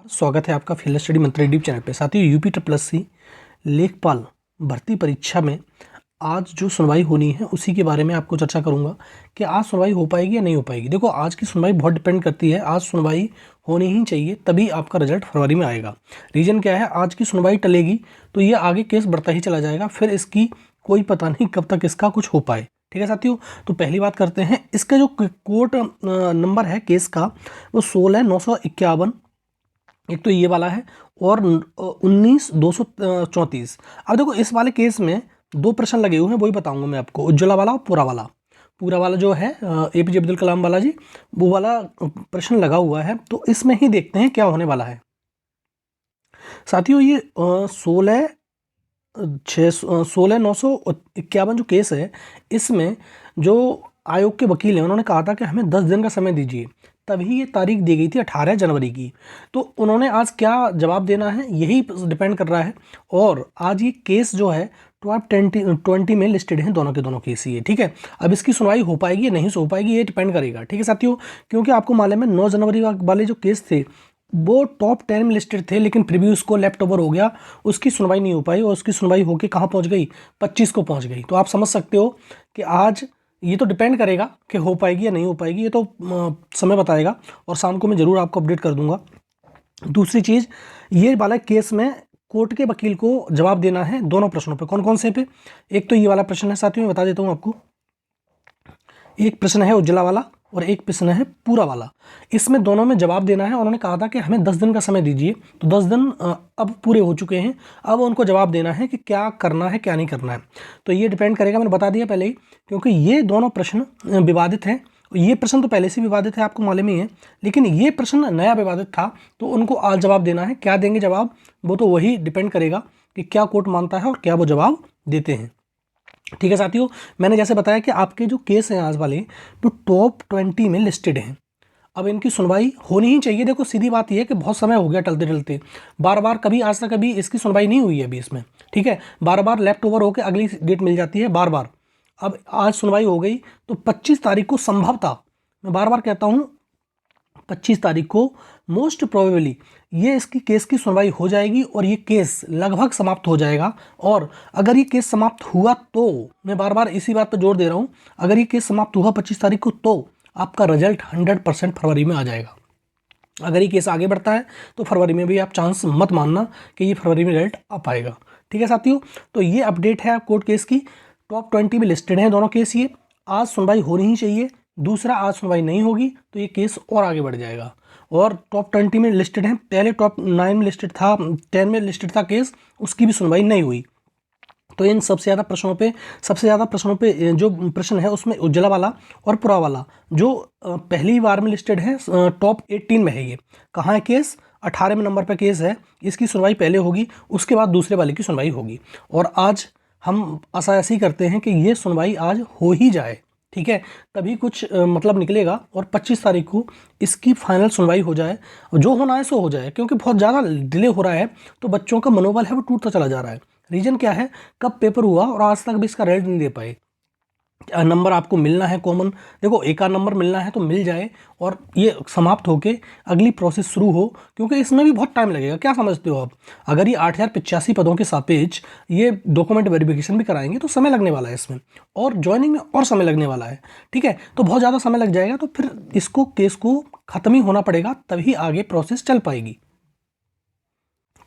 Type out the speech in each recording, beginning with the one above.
स्वागत है आपका फील्ड स्टडी मंत्री यूट्यूब चैनल पे। साथियों, यूपी ट्रिपल लेखपाल भर्ती परीक्षा में आज जो सुनवाई होनी है उसी के बारे में आपको चर्चा करूंगा कि आज सुनवाई हो पाएगी या नहीं हो पाएगी। देखो, आज की सुनवाई बहुत डिपेंड करती है। आज सुनवाई होनी ही चाहिए, तभी आपका रिजल्ट फरवरी में आएगा। रीज़न क्या है? आज की सुनवाई टलेगी तो ये आगे केस बढ़ता ही चला जाएगा, फिर इसकी कोई पता नहीं कब तक इसका कुछ हो पाए। ठीक है साथियों, तो पहली बात करते हैं, इसका जो कोर्ट नंबर है केस का वो 16,951, एक तो ये वाला है, और 19,234। अब देखो, इस वाले केस में दो प्रश्न लगे हुए हैं, वही बताऊंगा मैं आपको, उज्ज्वला वाला और पूरा वाला जो है एपीजे अब्दुल कलाम वाला जी, वो वाला प्रश्न लगा हुआ है। तो इसमें ही देखते हैं क्या होने वाला है। साथियों, ये 16,951 जो केस है, इसमें जो आयोग के वकील हैं उन्होंने कहा था कि हमें 10 दिन का समय दीजिए, तभी ये तारीख दी गई थी 18 जनवरी की। तो उन्होंने आज क्या जवाब देना है यही डिपेंड कर रहा है। और आज ये केस जो है 1220 में लिस्टेड हैं, दोनों के दोनों केस ही है। ठीक है, अब इसकी सुनवाई हो पाएगी या नहीं हो पाएगी ये डिपेंड करेगा। ठीक है साथियों, क्योंकि आपको मालूम है 9 जनवरी वाले जो केस थे वो टॉप 10 में लिस्टेड थे, लेकिन फिर भी उसको लेफ्ट ओवर हो गया, उसकी सुनवाई नहीं हो पाई, और उसकी सुनवाई होके कहाँ पहुँच गई? 25 को पहुँच गई। तो आप समझ सकते हो कि आज ये तो डिपेंड करेगा कि हो पाएगी या नहीं हो पाएगी, ये तो समय बताएगा, और शाम को मैं ज़रूर आपको अपडेट कर दूंगा। दूसरी चीज़, ये वाला केस में कोर्ट के वकील को जवाब देना है दोनों प्रश्नों पे। कौन कौन से पे? एक तो ये वाला प्रश्न है साथियों, मैं बता देता हूँ आपको। एक प्रश्न है उज्ज्वला वाला और एक प्रश्न है पूरा वाला। इसमें दोनों में जवाब देना है। उन्होंने कहा था कि हमें 10 दिन का समय दीजिए, तो 10 दिन अब पूरे हो चुके हैं। अब उनको जवाब देना है कि क्या करना है क्या नहीं करना है। तो ये डिपेंड करेगा, मैंने बता दिया पहले ही, क्योंकि ये दोनों प्रश्न विवादित हैं। ये प्रश्न तो पहले से विवादित है, आपको मालूम ही है, लेकिन ये प्रश्न नया विवादित था, तो उनको आज जवाब देना है। क्या देंगे जवाब, वो तो वही डिपेंड करेगा कि क्या कोर्ट मानता है और क्या वो जवाब देते हैं। ठीक है साथियों, मैंने जैसे बताया कि आपके जो केस हैं आज वाले तो टॉप 20 में लिस्टेड हैं। अब इनकी सुनवाई होनी ही चाहिए। देखो, सीधी बात यह है कि बहुत समय हो गया टलते टलते, बार बार कभी आज तक कभी इसकी सुनवाई नहीं हुई है अभी इसमें। ठीक है, बार बार लेफ्ट ओवर होकर अगली डेट मिल जाती है बार बार। अब आज सुनवाई हो गई तो 25 तारीख को संभवतः, मैं बार बार कहता हूँ, 25 तारीख को मोस्ट प्रोबेबली ये इसकी केस की सुनवाई हो जाएगी और ये केस लगभग समाप्त हो जाएगा। और अगर ये केस समाप्त हुआ तो, मैं बार बार इसी बात पर जोर दे रहा हूँ, अगर ये केस समाप्त हुआ 25 तारीख को तो आपका रिजल्ट 100% फरवरी में आ जाएगा। अगर ये केस आगे बढ़ता है तो फरवरी में भी आप चांस मत मानना कि ये फरवरी में रिजल्ट आ पाएगा। ठीक है साथियों, तो ये अपडेट है कोर्ट केस की। टॉप 20 में लिस्टेड हैं दोनों केस। ये आज सुनवाई होनी ही चाहिए। दूसरा, आज सुनवाई नहीं होगी तो ये केस और आगे बढ़ जाएगा। और टॉप 20 में लिस्टेड हैं, पहले टॉप 9 में लिस्टेड था, 10 में लिस्टेड था केस, उसकी भी सुनवाई नहीं हुई। तो इन सबसे ज़्यादा प्रश्नों पे जो प्रश्न है उसमें उज्ज्वला वाला और पूरा वाला जो पहली बार में लिस्टेड है, टॉप 18 में है। ये कहाँ है केस? 18 में नंबर पर केस है। इसकी सुनवाई पहले होगी, उसके बाद दूसरे वाले की सुनवाई होगी। और आज हम आशा ऐसी करते हैं कि ये सुनवाई आज हो ही जाए। ठीक है, तभी कुछ मतलब निकलेगा और 25 तारीख को इसकी फाइनल सुनवाई हो जाए। जो होना है सो हो जाए, क्योंकि बहुत ज़्यादा डिले हो रहा है तो बच्चों का मनोबल है वो टूटता चला जा रहा है। रीज़न क्या है? कब पेपर हुआ और आज तक भी इसका रिजल्ट नहीं दे पाए। नंबर आपको मिलना है कॉमन, देखो एक आध नंबर मिलना है तो मिल जाए और ये समाप्त होके अगली प्रोसेस शुरू हो, क्योंकि इसमें भी बहुत टाइम लगेगा। क्या समझते हो आप? अगर ये 8,085 पदों के सापेक्ष ये डॉक्यूमेंट वेरिफिकेशन भी कराएंगे तो समय लगने वाला है इसमें, और ज्वाइनिंग में और समय लगने वाला है। ठीक है, तो बहुत ज़्यादा समय लग जाएगा, तो फिर इसको केस को ख़त्म ही होना पड़ेगा, तभी आगे प्रोसेस चल पाएगी।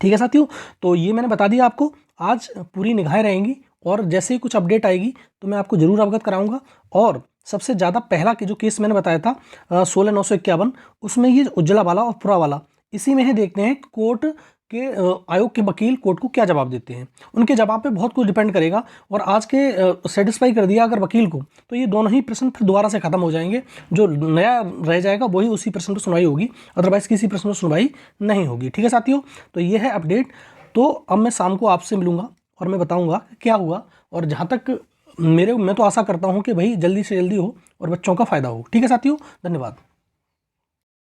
ठीक है साथियों, तो ये मैंने बता दिया आपको। आज पूरी निगाहें रहेंगी और जैसे ही कुछ अपडेट आएगी तो मैं आपको ज़रूर अवगत कराऊंगा। और सबसे ज़्यादा पहला के जो केस मैंने बताया था 16,951, उसमें ये उज्ज्वला वाला और पूरा वाला, इसी में है। देखते हैं कोर्ट के आयोग के वकील कोर्ट को क्या जवाब देते हैं। उनके जवाब पे बहुत कुछ डिपेंड करेगा। और आज के सेटिस्फाई कर दिया अगर वकील को तो ये दोनों ही प्रश्न फिर दोबारा से ख़त्म हो जाएंगे। जो नया रह जाएगा वही उसी प्रश्न पर सुनवाई होगी, अदरवाइज़ किसी प्रश्न पर सुनवाई नहीं होगी। ठीक है साथियों, तो ये है अपडेट। तो अब मैं शाम को आपसे मिलूँगा और मैं बताऊँगा क्या हुआ। और जहाँ तक मैं तो आशा करता हूँ कि भाई जल्दी से जल्दी हो और बच्चों का फ़ायदा हो। ठीक है साथियों, धन्यवाद।